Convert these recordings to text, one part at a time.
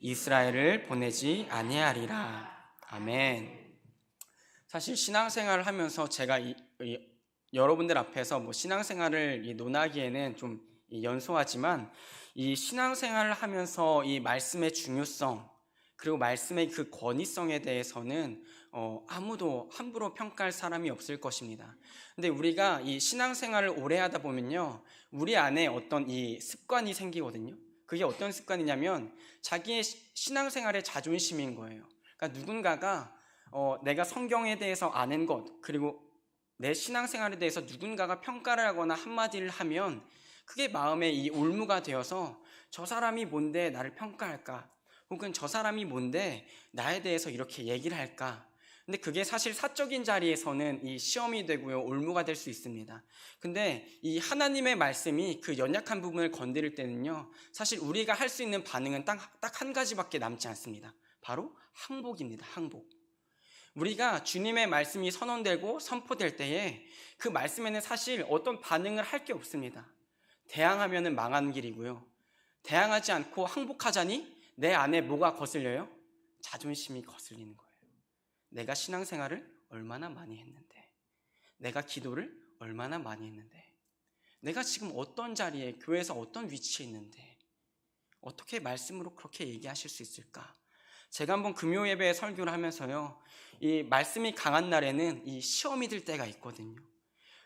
이스라엘을 보내지 아니하리라. 아멘. 사실 신앙생활을 하면서 제가 여러분들 앞에서 신앙생활을 논하기에는 좀 연소하지만, 이 신앙생활을 하면서 이 말씀의 중요성, 그리고 말씀의 그 권위성에 대해서는 아무도 함부로 평가할 사람이 없을 것입니다. 근데 우리가 이 신앙생활을 오래 하다 보면요, 우리 안에 어떤 이 습관이 생기거든요. 그게 어떤 습관이냐면 자기의 신앙생활의 자존심인 거예요. 그러니까 누군가가 내가 성경에 대해서 아는 것, 그리고 내 신앙생활에 대해서 누군가가 평가를 하거나 한마디를 하면 그게 마음에 이 올무가 되어서 저 사람이 뭔데 나를 평가할까? 혹은 저 사람이 뭔데 나에 대해서 이렇게 얘기를 할까? 근데 그게 사실 사적인 자리에서는 이 시험이 되고요, 올무가 될 수 있습니다. 근데 이 하나님의 말씀이 그 연약한 부분을 건드릴 때는요, 사실 우리가 할 수 있는 반응은 딱 한 가지밖에 남지 않습니다. 바로 항복입니다. 항복. 우리가 주님의 말씀이 선언되고 선포될 때에 그 말씀에는 사실 어떤 반응을 할 게 없습니다. 대항하면은 망하는 길이고요, 대항하지 않고 항복하자니 내 안에 뭐가 거슬려요? 자존심이 거슬리는 거예요. 내가 신앙생활을 얼마나 많이 했는데, 내가 기도를 얼마나 많이 했는데, 내가 지금 어떤 자리에, 교회에서 어떤 위치에 있는데 어떻게 말씀으로 그렇게 얘기하실 수 있을까? 제가 한번 금요 예배에 설교를 하면서요, 이 말씀이 강한 날에는 이 시험이 들 때가 있거든요.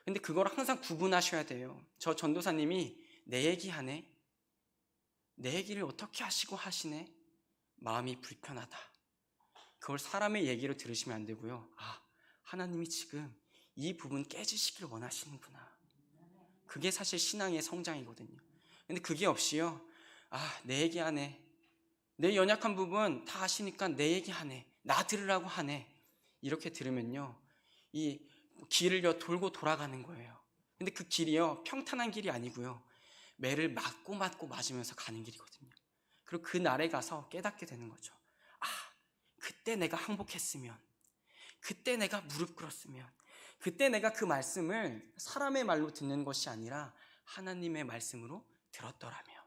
근데 그걸 항상 구분하셔야 돼요. 저 전도사님이 내 얘기하네, 내 얘기를 어떻게 하시고 하시네, 마음이 불편하다. 그걸 사람의 얘기로 들으시면 안 되고요, 하나님이 지금 이 부분 깨지시길 원하시는구나. 그게 사실 신앙의 성장이거든요. 근데 그게 없이요, 내 얘기하네, 내 연약한 부분 다 아시니까 내 얘기하네, 나 들으라고 하네, 이렇게 들으면요, 이 길을 돌고 돌아가는 거예요. 근데 그 길이요, 평탄한 길이 아니고요, 매를 맞고 맞으면서 가는 길이거든요. 그리고 그 날에 가서 깨닫게 되는 거죠. 그때 내가 항복했으면, 그때 내가 무릎 꿇었으면, 그때 내가 그 말씀을 사람의 말로 듣는 것이 아니라 하나님의 말씀으로 들었더라면.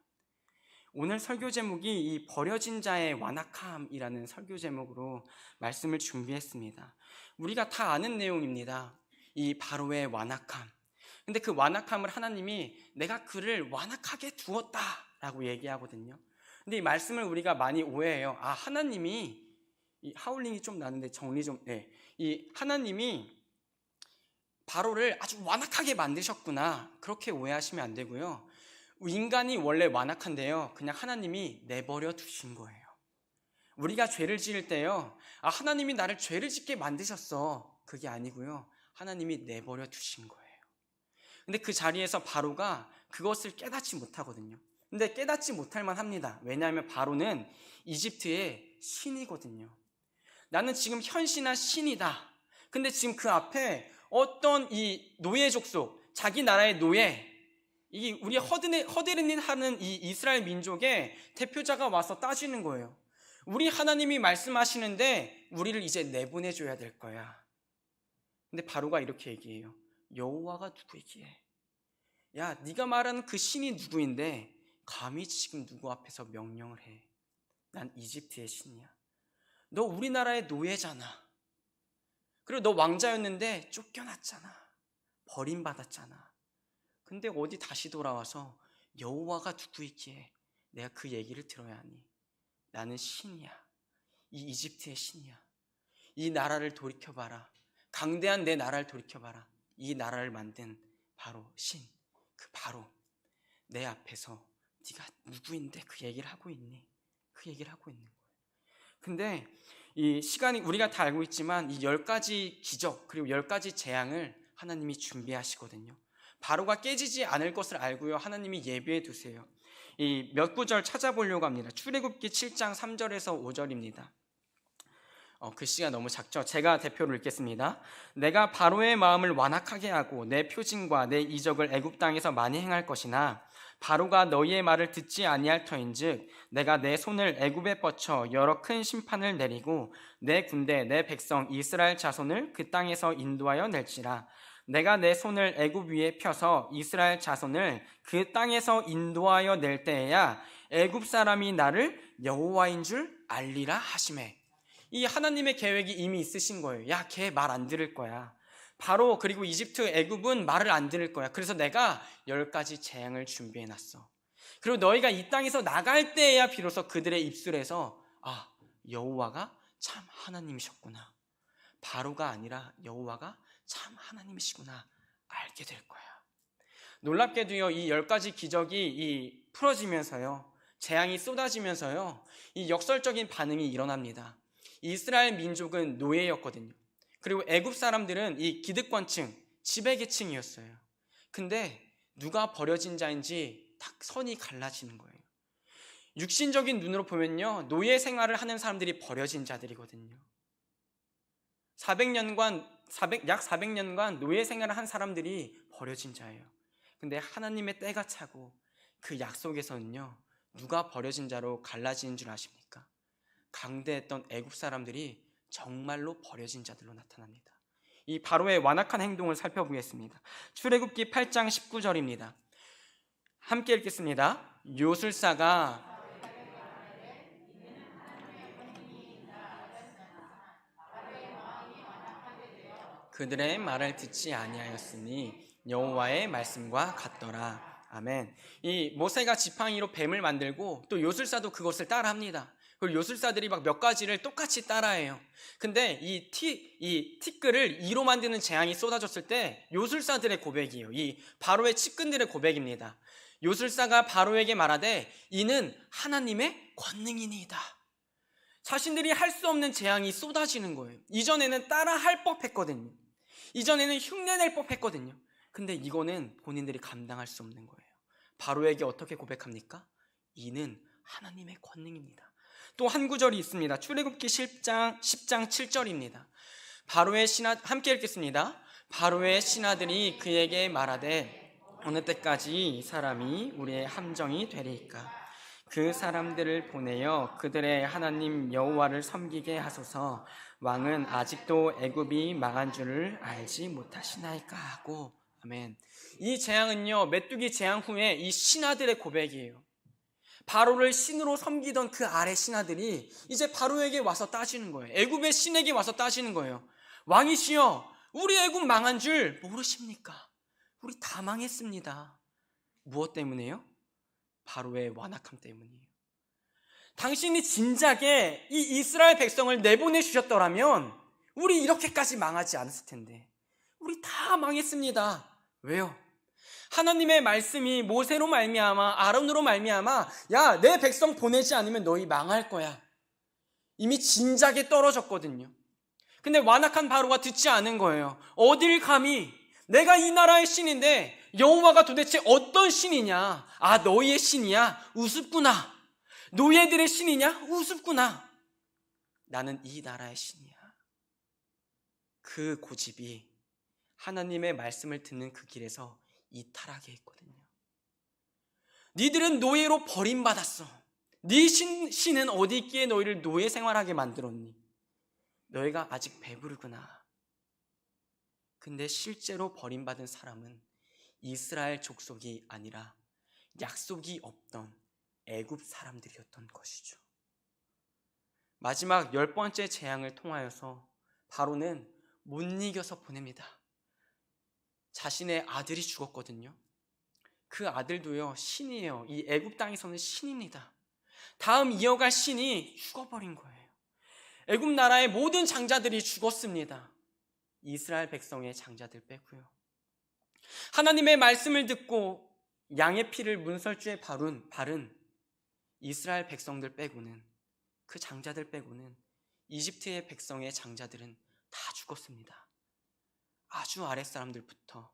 오늘 설교 제목이 이 버려진 자의 완악함이라는 설교 제목으로 말씀을 준비했습니다. 우리가 다 아는 내용입니다. 이 바로의 완악함. 근데 그 완악함을 하나님이 내가 그를 완악하게 두었다라고 얘기하거든요. 근데 이 말씀을 우리가 많이 오해해요. 하나님이, 이 하울링이 좀 나는데 정리 좀, 이 하나님이 바로를 아주 완악하게 만드셨구나, 그렇게 오해하시면 안 되고요. 인간이 원래 완악한데요, 그냥 하나님이 내버려 두신 거예요. 우리가 죄를 지을 때요, 하나님이 나를 죄를 짓게 만드셨어, 그게 아니고요, 하나님이 내버려 두신 거예요. 근데 그 자리에서 바로가 그것을 깨닫지 못하거든요. 근데 깨닫지 못할 만합니다. 왜냐하면 바로는 이집트의 신이거든요. 나는 지금 현신한 신이다. 근데 지금 그 앞에 어떤 이 노예 족속, 자기 나라의 노예, 이 우리 허드렛 하는 이 이스라엘 민족의 대표자가 와서 따지는 거예요. 우리 하나님이 말씀하시는데 우리를 이제 내보내줘야 될 거야. 근데 바로가 이렇게 얘기해요. 여호와가 누구이기에? 야, 네가 말하는 그 신이 누구인데 감히 지금 누구 앞에서 명령을 해? 난 이집트의 신이야. 너 우리나라의 노예잖아. 그리고 너 왕자였는데 쫓겨났잖아. 버림받았잖아. 근데 어디 다시 돌아와서 여호와가 누구이기에 내가 그 얘기를 들어야 하니? 나는 신이야. 이 이집트의 신이야. 이 나라를 돌이켜봐라. 강대한 내 나라를 돌이켜봐라. 이 나라를 만든 바로 신, 그 바로 내 앞에서 네가 누구인데 그 얘기를 하고 있니? 그 얘기를 하고 있는 거예요. 근데 이 시간이, 우리가 다 알고 있지만 이 10가지 기적, 그리고 10가지 재앙을 하나님이 준비하시거든요. 바로가 깨지지 않을 것을 알고요, 하나님이 예비해 두세요. 이 몇 구절 찾아보려고 합니다. 출애굽기 7장 3절에서 5절입니다. 글씨가 너무 작죠? 제가 대표로 읽겠습니다. 내가 바로의 마음을 완악하게 하고 내 표징과 내 이적을 애굽 땅에서 많이 행할 것이나 바로가 너희의 말을 듣지 아니할 터인즉 내가 내 손을 애굽에 뻗쳐 여러 큰 심판을 내리고 내 군대 내 백성 이스라엘 자손을 그 땅에서 인도하여 낼지라. 내가 내 손을 애굽 위에 펴서 이스라엘 자손을 그 땅에서 인도하여 낼 때에야 애굽 사람이 나를 여호와인 줄 알리라 하시매. 이 하나님의 계획이 이미 있으신 거예요. 야, 걔 말 안 들을 거야. 바로 그리고 이집트 애굽은 말을 안 들을 거야. 그래서 내가 10가지 재앙을 준비해 놨어. 그리고 너희가 이 땅에서 나갈 때에야 비로소 그들의 입술에서 아, 여호와가 참 하나님이셨구나, 바로가 아니라 여호와가 참 하나님이시구나 알게 될 거야. 놀랍게도요, 이 10가지 기적이 풀어지면서요, 재앙이 쏟아지면서요, 이 역설적인 반응이 일어납니다. 이스라엘 민족은 노예였거든요. 그리고 애굽 사람들은 이 기득권층, 지배계층이었어요. 근데 누가 버려진 자인지 딱 선이 갈라지는 거예요. 육신적인 눈으로 보면요, 노예 생활을 하는 사람들이 버려진 자들이거든요. 약 400년간 노예 생활을 한 사람들이 버려진 자예요. 근데 하나님의 때가 차고 그 약속에서는요, 누가 버려진 자로 갈라지는 줄 아십니까? 강대했던 애굽 사람들이 정말로 버려진 자들로 나타납니다. 이 바로의 완악한 행동을 살펴보겠습니다. 출애굽기 8장 19절입니다. 함께 읽겠습니다. 요술사가 그들의 말을 듣지 아니하였으니 여호와의 말씀과 같더라. 아멘. 이 모세가 지팡이로 뱀을 만들고 또 요술사도 그것을 따라합니다. 그리고 요술사들이 막 몇 가지를 똑같이 따라해요. 근데 이 티끌을 이로 만드는 재앙이 쏟아졌을 때 요술사들의 고백이에요. 이 바로의 측근들의 고백입니다. 요술사가 바로에게 말하되 이는 하나님의 권능이니이다. 자신들이 할 수 없는 재앙이 쏟아지는 거예요. 이전에는 따라할 법했거든요. 이전에는 흉내낼 법했거든요. 근데 이거는 본인들이 감당할 수 없는 거예요. 바로에게 어떻게 고백합니까? 이는 하나님의 권능입니다. 또 한 구절이 있습니다. 출애굽기 10장 7절입니다. 바로의 신하, 함께 읽겠습니다. 바로의 신하들이 그에게 말하되 어느 때까지 이 사람이 우리의 함정이 되리이까? 그 사람들을 보내어 그들의 하나님 여호와를 섬기게 하소서. 왕은 아직도 애굽이 망한 줄을 알지 못하시나이까 하고. 아멘. 이 재앙은요, 메뚜기 재앙 후에 이 신하들의 고백이에요. 바로를 신으로 섬기던 그 아래 신하들이 이제 바로에게 와서 따지는 거예요. 애굽의 신에게 와서 따지는 거예요. 왕이시여, 우리 애굽 망한 줄 모르십니까? 우리 다 망했습니다. 무엇 때문에요? 바로의 완악함 때문이에요. 당신이 진작에 이 이스라엘 백성을 내보내 주셨더라면 우리 이렇게까지 망하지 않았을 텐데 우리 다 망했습니다. 왜요? 하나님의 말씀이 모세로 말미암아 아론으로 말미암아 야, 내 백성 보내지 않으면 너희 망할 거야, 이미 진작에 떨어졌거든요. 근데 완악한 바로가 듣지 않은 거예요. 어딜 감히, 내가 이 나라의 신인데 여호와가 도대체 어떤 신이냐? 아, 너희의 신이야? 우습구나. 노예들의 신이냐? 우습구나. 나는 이 나라의 신이야. 그 고집이 하나님의 말씀을 듣는 그 길에서 이탈하게 했거든요. 니들은 노예로 버림받았어. 네 신은 어디 있기에 너희를 노예 생활하게 만들었니? 너희가 아직 배부르구나. 근데 실제로 버림받은 사람은 이스라엘 족속이 아니라 약속이 없던 애굽 사람들이었던 것이죠. 마지막 10번째 재앙을 통하여서 바로는 못 이겨서 보냅니다. 자신의 아들이 죽었거든요. 그 아들도요, 신이에요. 이 애굽 땅에서는 신입니다. 다음 이어갈 신이 죽어버린 거예요. 애굽 나라의 모든 장자들이 죽었습니다. 이스라엘 백성의 장자들 빼고요. 하나님의 말씀을 듣고 양의 피를 문설주에 바른 이스라엘 백성들 빼고는, 그 장자들 빼고는 이집트의 백성의 장자들은 다 죽었습니다. 아주 아랫사람들부터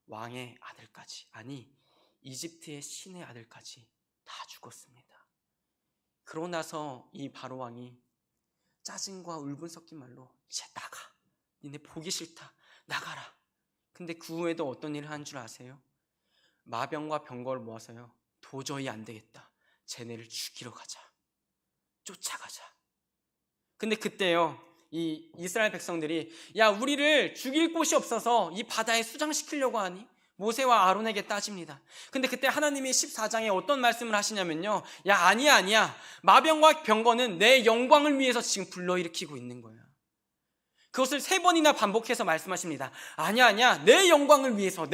왕의 아들까지, 아니 이집트의 신의 아들까지 다 죽었습니다. 그러고 나서 이 바로왕이 짜증과 울분 섞인 말로 이제 나가, 니네 보기 싫다, 나가라. 근데 그 후에도 어떤 일을 한 줄 아세요? 마병과 병거를 모아서요, 도저히 안 되겠다, 쟤네를 죽이러 가자, 쫓아가자. 근데 그때요, 이 이스라엘 백성들이 야, 우리를 죽일 곳이 없어서 이 바다에 수장시키려고 하니? 모세와 아론에게 따집니다. 근데 그때 하나님이 14장에 어떤 말씀을 하시냐면요, 야, 아니야. 마병과 병거는 내 영광을 위해서 지금 불러일으키고 있는 거야. 그것을 3번이나 반복해서 말씀하십니다. 아니야. 내 영광을 위해서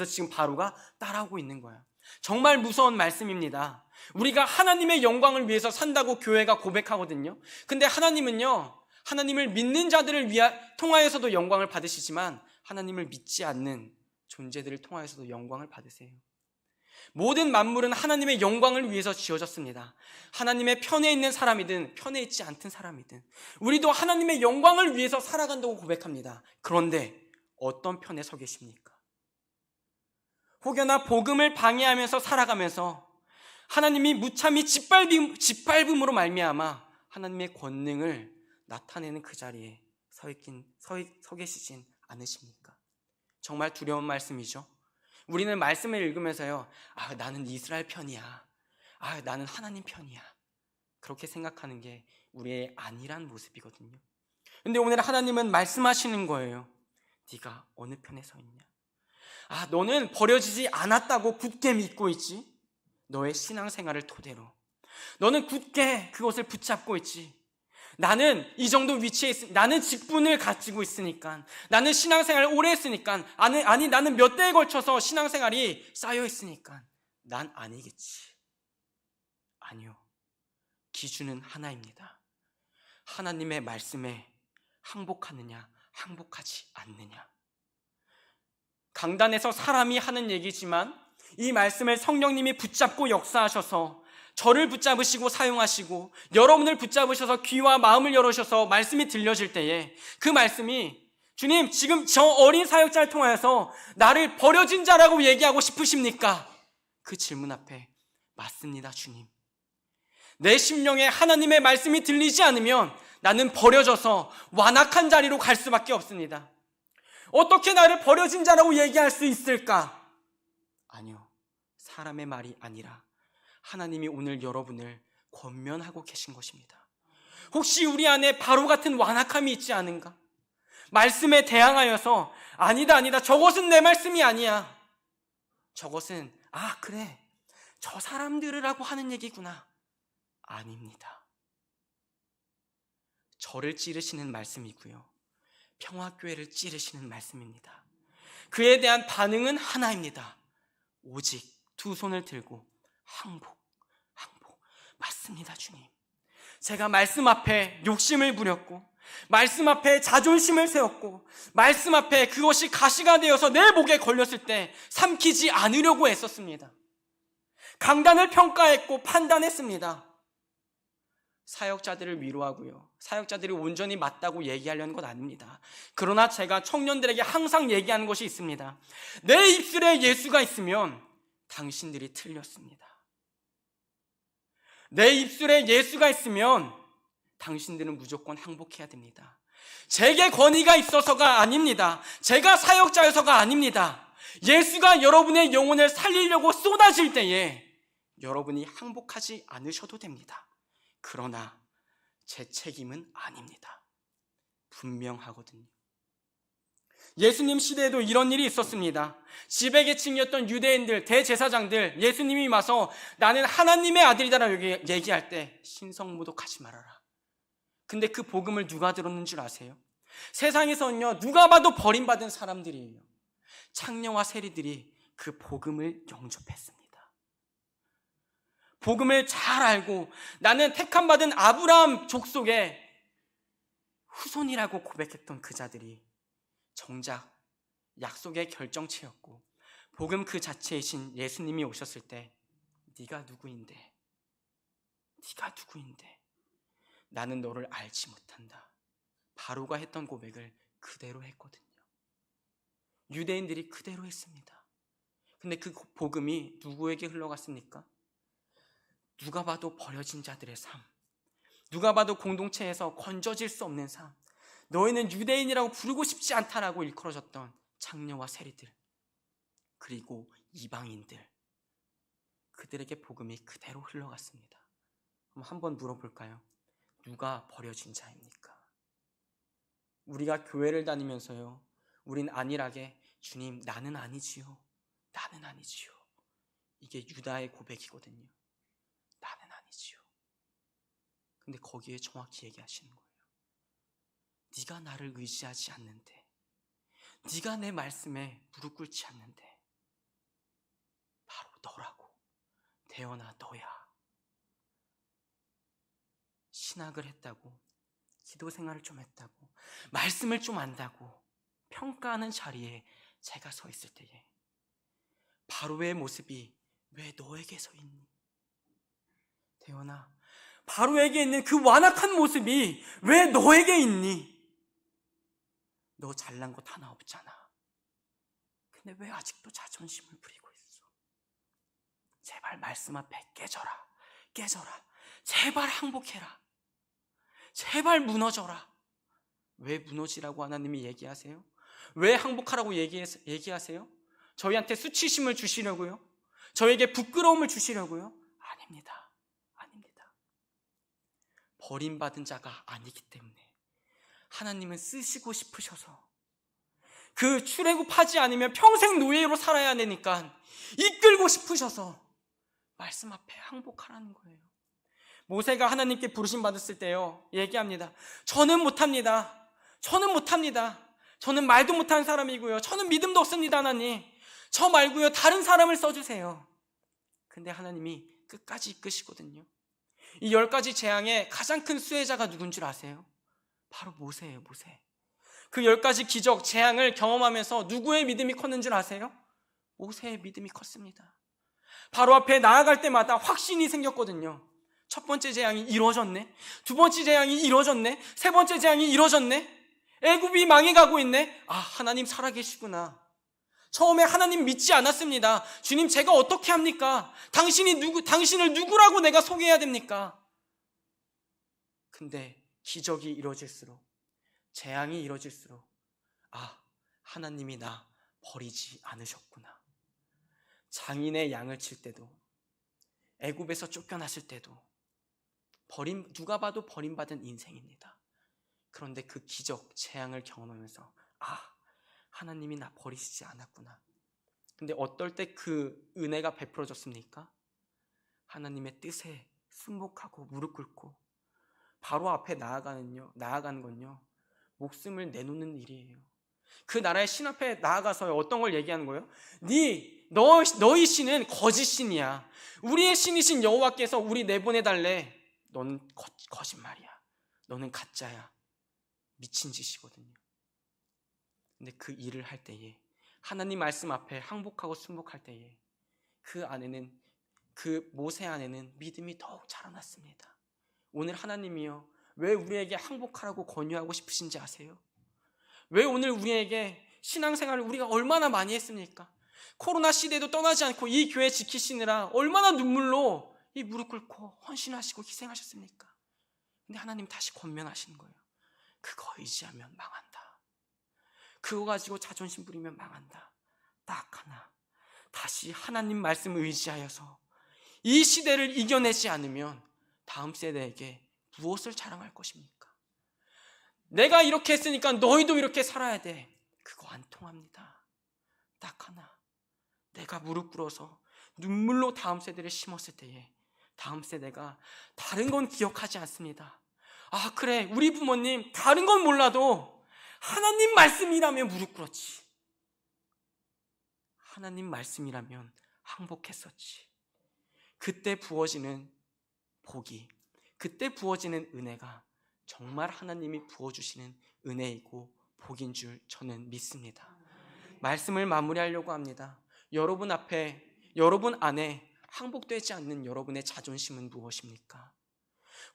지금 바로가 따라오고 있는 거야. 정말 무서운 말씀입니다. 우리가 하나님의 영광을 위해서 산다고 교회가 고백하거든요. 근데 하나님은요, 하나님을 믿는 자들을 통하여서도 영광을 받으시지만 하나님을 믿지 않는 존재들을 통하여서도 영광을 받으세요. 모든 만물은 하나님의 영광을 위해서 지어졌습니다. 하나님의 편에 있는 사람이든 편에 있지 않든 사람이든 우리도 하나님의 영광을 위해서 살아간다고 고백합니다. 그런데 어떤 편에 서 계십니까? 혹여나 복음을 방해하면서 살아가면서 하나님이 무참히 짓밟음으로 말미암아 하나님의 권능을 나타내는 그 자리에 서 계시진 않으십니까? 정말 두려운 말씀이죠. 우리는 말씀을 읽으면서요, 나는 이스라엘 편이야, 나는 하나님 편이야, 그렇게 생각하는 게 우리의 아니란 모습이거든요. 근데 오늘 하나님은 말씀하시는 거예요. 네가 어느 편에 서 있냐? 너는 버려지지 않았다고 굳게 믿고 있지? 너의 신앙생활을 토대로 너는 굳게 그것을 붙잡고 있지? 나는 이 정도 위치에 나는 직분을 가지고 있으니까, 나는 신앙생활을 오래 했으니까, 아니 나는 몇 대에 걸쳐서 신앙생활이 쌓여 있으니까 난 아니겠지. 아니요, 기준은 하나입니다. 하나님의 말씀에 항복하느냐 항복하지 않느냐. 강단에서 사람이 하는 얘기지만 이 말씀을 성령님이 붙잡고 역사하셔서 저를 붙잡으시고 사용하시고 여러분을 붙잡으셔서 귀와 마음을 열으셔서 말씀이 들려질 때에 그 말씀이, 주님 지금 저 어린 사역자를 통하여서 나를 버려진 자라고 얘기하고 싶으십니까? 그 질문 앞에 맞습니다, 주님. 내 심령에 하나님의 말씀이 들리지 않으면 나는 버려져서 완악한 자리로 갈 수밖에 없습니다. 어떻게 나를 버려진 자라고 얘기할 수 있을까? 아니요, 사람의 말이 아니라 하나님이 오늘 여러분을 권면하고 계신 것입니다. 혹시 우리 안에 바로 같은 완악함이 있지 않은가? 말씀에 대항하여서 아니다, 저것은 내 말씀이 아니야, 저것은 그래, 저 사람들이라고 하는 얘기구나. 아닙니다. 저를 찌르시는 말씀이고요, 평화교회를 찌르시는 말씀입니다. 그에 대한 반응은 하나입니다. 오직 두 손을 들고 항복. 맞습니다, 주님. 제가 말씀 앞에 욕심을 부렸고, 말씀 앞에 자존심을 세웠고, 말씀 앞에 그것이 가시가 되어서 내 목에 걸렸을 때 삼키지 않으려고 애썼습니다. 강단을 평가했고 판단했습니다. 사역자들을 위로하고요, 사역자들이 온전히 맞다고 얘기하려는 것 아닙니다. 그러나 제가 청년들에게 항상 얘기하는 것이 있습니다. 내 입술에 예수가 있으면 당신들이 틀렸습니다. 내 입술에 예수가 있으면 당신들은 무조건 항복해야 됩니다. 제게 권위가 있어서가 아닙니다. 제가 사역자여서가 아닙니다. 예수가 여러분의 영혼을 살리려고 쏟아질 때에 여러분이 항복하지 않으셔도 됩니다. 그러나 제 책임은 아닙니다. 분명하거든요. 예수님 시대에도 이런 일이 있었습니다. 지배계층이었던 유대인들, 대제사장들, 예수님이 와서 나는 하나님의 아들이다라고 얘기할 때 신성모독하지 말아라. 근데 그 복음을 누가 들었는 줄 아세요? 세상에서는요, 누가 봐도 버림받은 사람들이에요. 창녀와 세리들이 그 복음을 영접했습니다. 복음을 잘 알고 나는 택함받은 아브라함 족속의 후손이라고 고백했던 그 자들이 정작 약속의 결정체였고 복음 그 자체이신 예수님이 오셨을 때 네가 누구인데 나는 너를 알지 못한다. 바로가 했던 고백을 그대로 했거든요. 유대인들이 그대로 했습니다. 근데 그 복음이 누구에게 흘러갔습니까? 누가 봐도 버려진 자들의 삶, 누가 봐도 공동체에서 건져질 수 없는 삶, 너희는 유대인이라고 부르고 싶지 않다라고 일컬어졌던 창녀와 세리들, 그리고 이방인들, 그들에게 복음이 그대로 흘러갔습니다. 그럼 한번 물어볼까요? 누가 버려진 자입니까? 우리가 교회를 다니면서요, 우린 안일하게 주님, 나는 아니지요. 나는 아니지요. 이게 유다의 고백이거든요. 나는 아니지요. 근데 거기에 정확히 얘기하시는 거예요. 네가 나를 의지하지 않는데, 네가 내 말씀에 무릎 꿇지 않는데 바로 너라고. 대현아, 너야. 신학을 했다고, 기도 생활을 좀 했다고, 말씀을 좀 안다고 평가하는 자리에 제가 서 있을 때에 바로의 모습이 왜 너에게 서 있니? 대현아, 바로에게 있는 그 완악한 모습이 왜 너에게 있니? 너 잘난 것 하나 없잖아. 근데 왜 아직도 자존심을 부리고 있어? 제발 말씀 앞에 깨져라. 깨져라. 제발 항복해라. 제발 무너져라. 왜 무너지라고 하나님이 얘기하세요? 왜 항복하라고 얘기하세요? 저희한테 수치심을 주시려고요? 저에게 부끄러움을 주시려고요? 아닙니다. 아닙니다. 버림받은 자가 아니기 때문에 하나님은 쓰시고 싶으셔서 그 출애굽하지 않으면 평생 노예로 살아야 되니까 이끌고 싶으셔서 말씀 앞에 항복하라는 거예요. 모세가 하나님께 부르심 받았을 때요, 얘기합니다. 저는 못합니다. 저는 못합니다. 저는 말도 못하는 사람이고요. 저는 믿음도 없습니다. 하나님, 저 말고요 다른 사람을 써주세요. 근데 하나님이 끝까지 이끄시거든요. 이 10가지 재앙의 가장 큰 수혜자가 누군 줄 아세요? 바로 모세예요. 모세. 그 10가지 기적, 재앙을 경험하면서 누구의 믿음이 컸는 줄 아세요? 모세의 믿음이 컸습니다. 바로 앞에 나아갈 때마다 확신이 생겼거든요. 첫 번째 재앙이 이루어졌네. 두 번째 재앙이 이루어졌네. 세 번째 재앙이 이루어졌네. 애굽이 망해가고 있네. 아, 하나님 살아계시구나. 처음에 하나님 믿지 않았습니다. 주님, 제가 어떻게 합니까? 당신을 누구라고 내가 소개해야 됩니까? 근데 기적이 이루어질수록, 재앙이 이루어질수록, 아, 하나님이 나 버리지 않으셨구나. 장인의 양을 칠 때도, 애굽에서 쫓겨났을 때도 누가 봐도 버림받은 인생입니다. 그런데 그 기적, 재앙을 경험하면서 아, 하나님이 나 버리시지 않았구나. 근데 어떨 때 그 은혜가 베풀어졌습니까? 하나님의 뜻에 순복하고 무릎 꿇고 바로 앞에 나아가는 건요, 목숨을 내놓는 일이에요. 그 나라의 신 앞에 나아가서 어떤 걸 얘기하는 거예요? 너희 신은 거짓 신이야. 우리의 신이신 여호와께서 우리 내보내달래. 너는 거짓말이야. 너는 가짜야. 미친 짓이거든요. 근데 그 일을 할 때에, 하나님 말씀 앞에 항복하고 순복할 때에 그 모세 안에는 믿음이 더욱 자라났습니다. 오늘 하나님이요, 왜 우리에게 항복하라고 권유하고 싶으신지 아세요? 왜 오늘 우리에게 신앙생활을 우리가 얼마나 많이 했습니까? 코로나 시대도 떠나지 않고 이 교회 지키시느라 얼마나 눈물로 이 무릎 꿇고 헌신하시고 희생하셨습니까? 근데 하나님 다시 권면하시는 거예요. 그거 의지하면 망한다. 그거 가지고 자존심 부리면 망한다. 딱 하나, 다시 하나님 말씀 의지하여서 이 시대를 이겨내지 않으면 다음 세대에게 무엇을 자랑할 것입니까? 내가 이렇게 했으니까 너희도 이렇게 살아야 돼. 그거 안 통합니다. 딱 하나, 내가 무릎 꿇어서 눈물로 다음 세대를 심었을 때에 다음 세대가 다른 건 기억하지 않습니다. 아, 그래, 우리 부모님 다른 건 몰라도 하나님 말씀이라면 무릎 꿇었지. 하나님 말씀이라면 항복했었지. 그때 부어지는 복이, 그때 부어지는 은혜가 정말 하나님이 부어주시는 은혜이고 복인 줄 저는 믿습니다. 말씀을 마무리하려고 합니다. 여러분 안에 항복되지 않는 여러분의 자존심은 무엇입니까?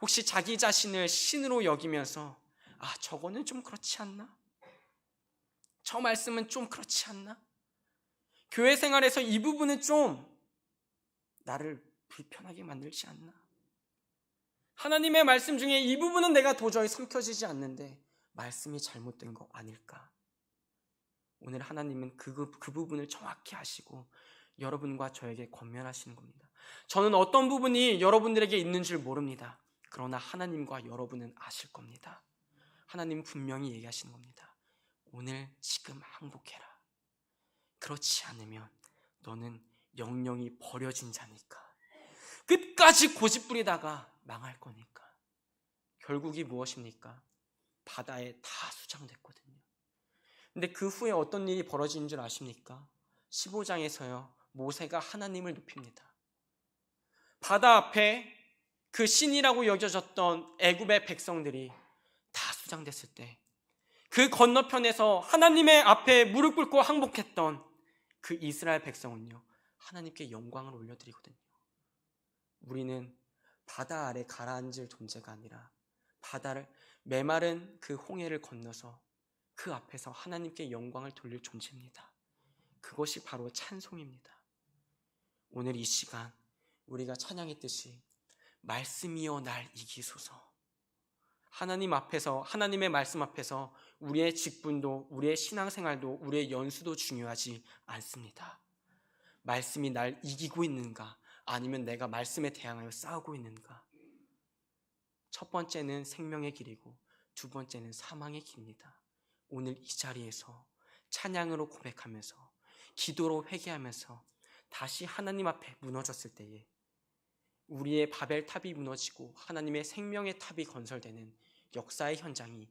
혹시 자기 자신을 신으로 여기면서 아, 저거는 좀 그렇지 않나? 저 말씀은 좀 그렇지 않나? 교회 생활에서 이 부분은 좀 나를 불편하게 만들지 않나? 하나님의 말씀 중에 이 부분은 내가 도저히 삼켜지지 않는데 말씀이 잘못된 거 아닐까? 오늘 하나님은 그 부분을 정확히 아시고 여러분과 저에게 권면하시는 겁니다. 저는 어떤 부분이 여러분들에게 있는 줄 모릅니다. 그러나 하나님과 여러분은 아실 겁니다. 하나님 분명히 얘기하시는 겁니다. 오늘 지금 항복해라. 그렇지 않으면 너는 영영이 버려진 자니까. 끝까지 고집부리다가 망할 거니까. 결국이 무엇입니까? 바다에 다 수장됐거든요. 근데 그 후에 어떤 일이 벌어지는 줄 아십니까? 15장에서요, 모세가 하나님을 높입니다. 바다 앞에 그 신이라고 여겨졌던 애굽의 백성들이 다 수장됐을 때, 그 건너편에서 하나님의 앞에 무릎 꿇고 항복했던 그 이스라엘 백성은요, 하나님께 영광을 올려드리거든요. 우리는 바다 아래 가라앉을 존재가 아니라 바다를, 메마른 그 홍해를 건너서 그 앞에서 하나님께 영광을 돌릴 존재입니다. 그것이 바로 찬송입니다. 오늘 이 시간 우리가 찬양했듯이 말씀이여 날 이기소서. 하나님 앞에서, 하나님의 말씀 앞에서 우리의 직분도, 우리의 신앙생활도, 우리의 연수도 중요하지 않습니다. 말씀이 날 이기고 있는가, 아니면 내가 말씀에 대항하여 싸우고 있는가. 첫 번째는 생명의 길이고 두 번째는 사망의 길입니다. 오늘 이 자리에서 찬양으로 고백하면서, 기도로 회개하면서 다시 하나님 앞에 무너졌을 때에 우리의 바벨탑이 무너지고 하나님의 생명의 탑이 건설되는 역사의 현장이